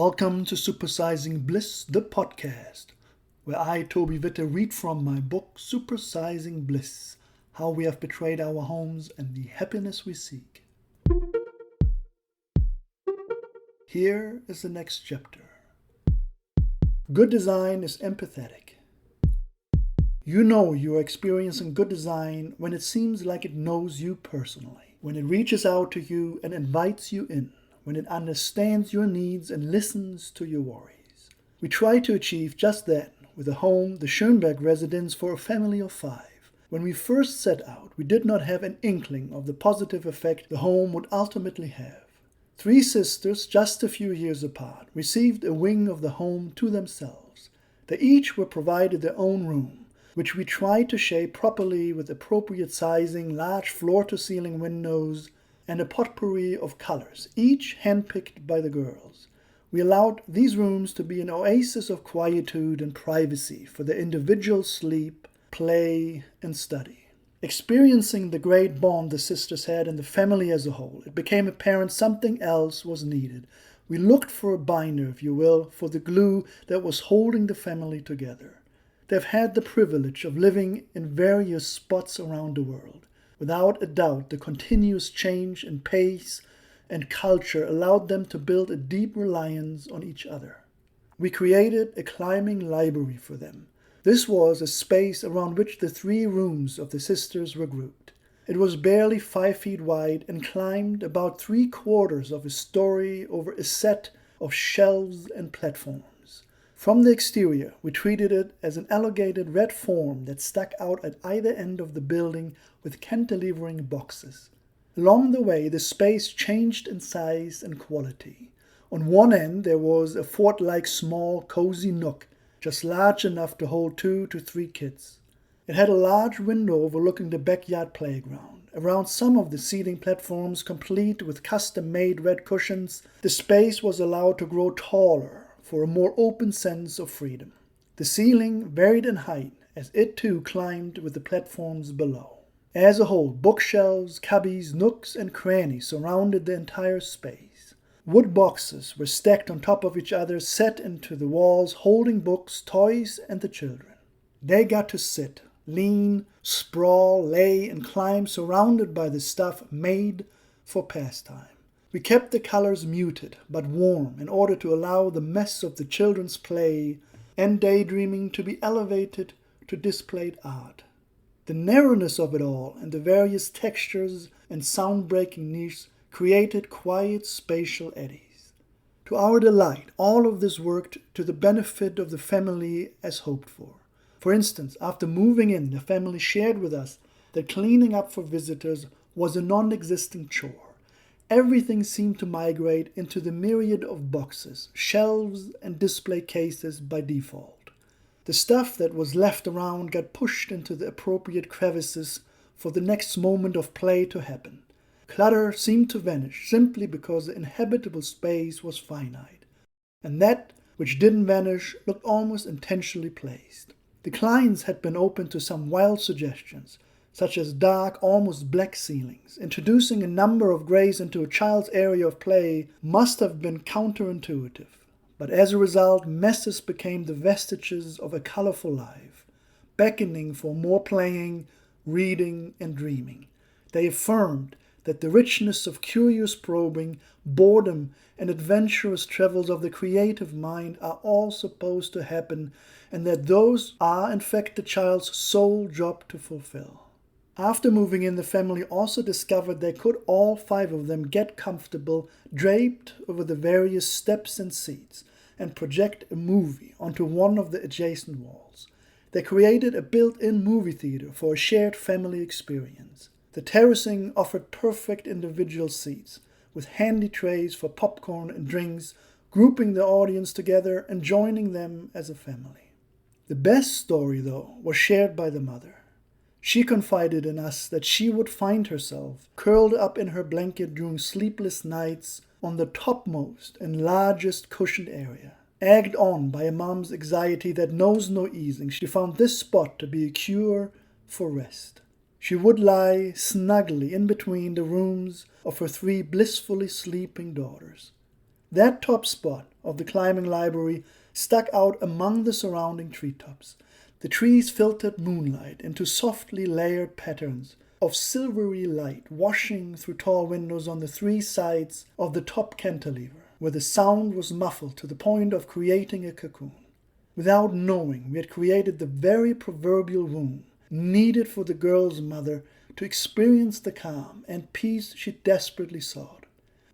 Welcome to Supersizing Bliss, the podcast, where I, Toby Witte, read from my book Supersizing Bliss, How We Have Betrayed Our Homes and the Happiness We Seek. Here is the next chapter. Good design is empathetic. You know you are experiencing good design when it seems like it knows you personally, when it reaches out to you and invites you in, when it understands your needs and listens to your worries. We try to achieve just that with a home, the Schönberg residence for a family of 5. When we first set out, we did not have an inkling of the positive effect the home would ultimately have. 3 sisters, just a few years apart, received a wing of the home to themselves. They each were provided their own room, which we tried to shape properly with appropriate sizing, large floor-to-ceiling windows, and a potpourri of colors, each handpicked by the girls. We allowed these rooms to be an oasis of quietude and privacy for their individual sleep, play, and study. Experiencing the great bond the sisters had and the family as a whole, it became apparent something else was needed. We looked for a binder, if you will, for the glue that was holding the family together. They've had the privilege of living in various spots around the world. Without a doubt, the continuous change in pace and culture allowed them to build a deep reliance on each other. We created a climbing library for them. This was a space around which the 3 rooms of the sisters were grouped. It was barely 5 feet wide and climbed about 3/4 of a story over a set of shelves and platforms. From the exterior, we treated it as an elongated red form that stuck out at either end of the building with cantilevering boxes. Along the way, the space changed in size and quality. On one end, there was a fort-like small, cozy nook, just large enough to hold 2 to 3 kids. It had a large window overlooking the backyard playground. Around some of the seating platforms, complete with custom-made red cushions, the space was allowed to grow taller for a more open sense of freedom. The ceiling varied in height as it too climbed with the platforms below. As a whole, bookshelves, cubbies, nooks, and crannies surrounded the entire space. Wood boxes were stacked on top of each other, set into the walls, holding books, toys, and the children. They got to sit, lean, sprawl, lay, and climb surrounded by the stuff made for pastime. We kept the colors muted but warm in order to allow the mess of the children's play and daydreaming to be elevated to displayed art. The narrowness of it all and the various textures and sound-breaking niches created quiet spatial eddies. To our delight, all of this worked to the benefit of the family as hoped for. For instance, after moving in, the family shared with us that cleaning up for visitors was a non-existent chore. Everything seemed to migrate into the myriad of boxes, shelves, and display cases by default. The stuff that was left around got pushed into the appropriate crevices for the next moment of play to happen. Clutter seemed to vanish simply because the inhabitable space was finite, and that which didn't vanish looked almost intentionally placed. The clients had been open to some wild suggestions, such as dark, almost black ceilings. Introducing a number of grays into a child's area of play must have been counterintuitive. But as a result, messes became the vestiges of a colorful life, beckoning for more playing, reading, and dreaming. They affirmed that the richness of curious probing, boredom, and adventurous travels of the creative mind are all supposed to happen, and that those are in fact the child's sole job to fulfill. After moving in, the family also discovered they could all 5 of them get comfortable, draped over the various steps and seats, and project a movie onto one of the adjacent walls. They created a built-in movie theater for a shared family experience. The terracing offered perfect individual seats, with handy trays for popcorn and drinks, grouping the audience together and joining them as a family. The best story, though, was shared by the mother. She confided in us that she would find herself curled up in her blanket during sleepless nights on the topmost and largest cushioned area. Egged on by a mom's anxiety that knows no easing, she found this spot to be a cure for rest. She would lie snugly in between the rooms of her 3 blissfully sleeping daughters. That top spot of the climbing library stuck out among the surrounding treetops. The trees filtered moonlight into softly layered patterns of silvery light washing through tall windows on the three sides of the top cantilever, where the sound was muffled to the point of creating a cocoon. Without knowing, we had created the very proverbial womb needed for the girl's mother to experience the calm and peace she desperately sought.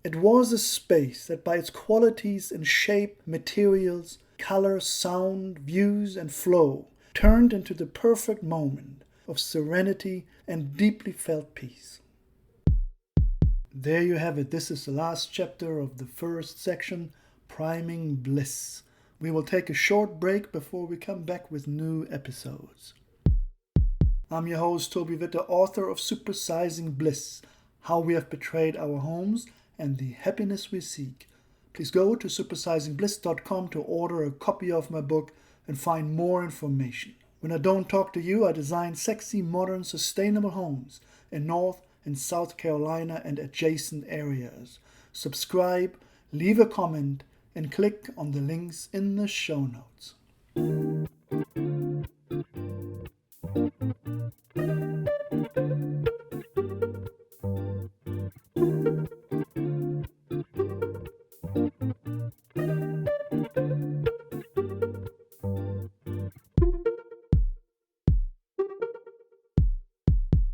It was a space that by its qualities in shape, materials, color, sound, views, and flow turned into the perfect moment of serenity and deeply felt peace. There you have it. This is the last chapter of the first section, Priming Bliss. We will take a short break before we come back with new episodes. I'm your host, Toby Witte, author of Supersizing Bliss, How We Have Betrayed Our Homes and the Happiness We Seek. Please go to supersizingbliss.com to order a copy of my book and find more information. When I don't talk to you, I design sexy, modern, sustainable homes in North and South Carolina and adjacent areas. Subscribe, leave a comment, and click on the links in the show notes.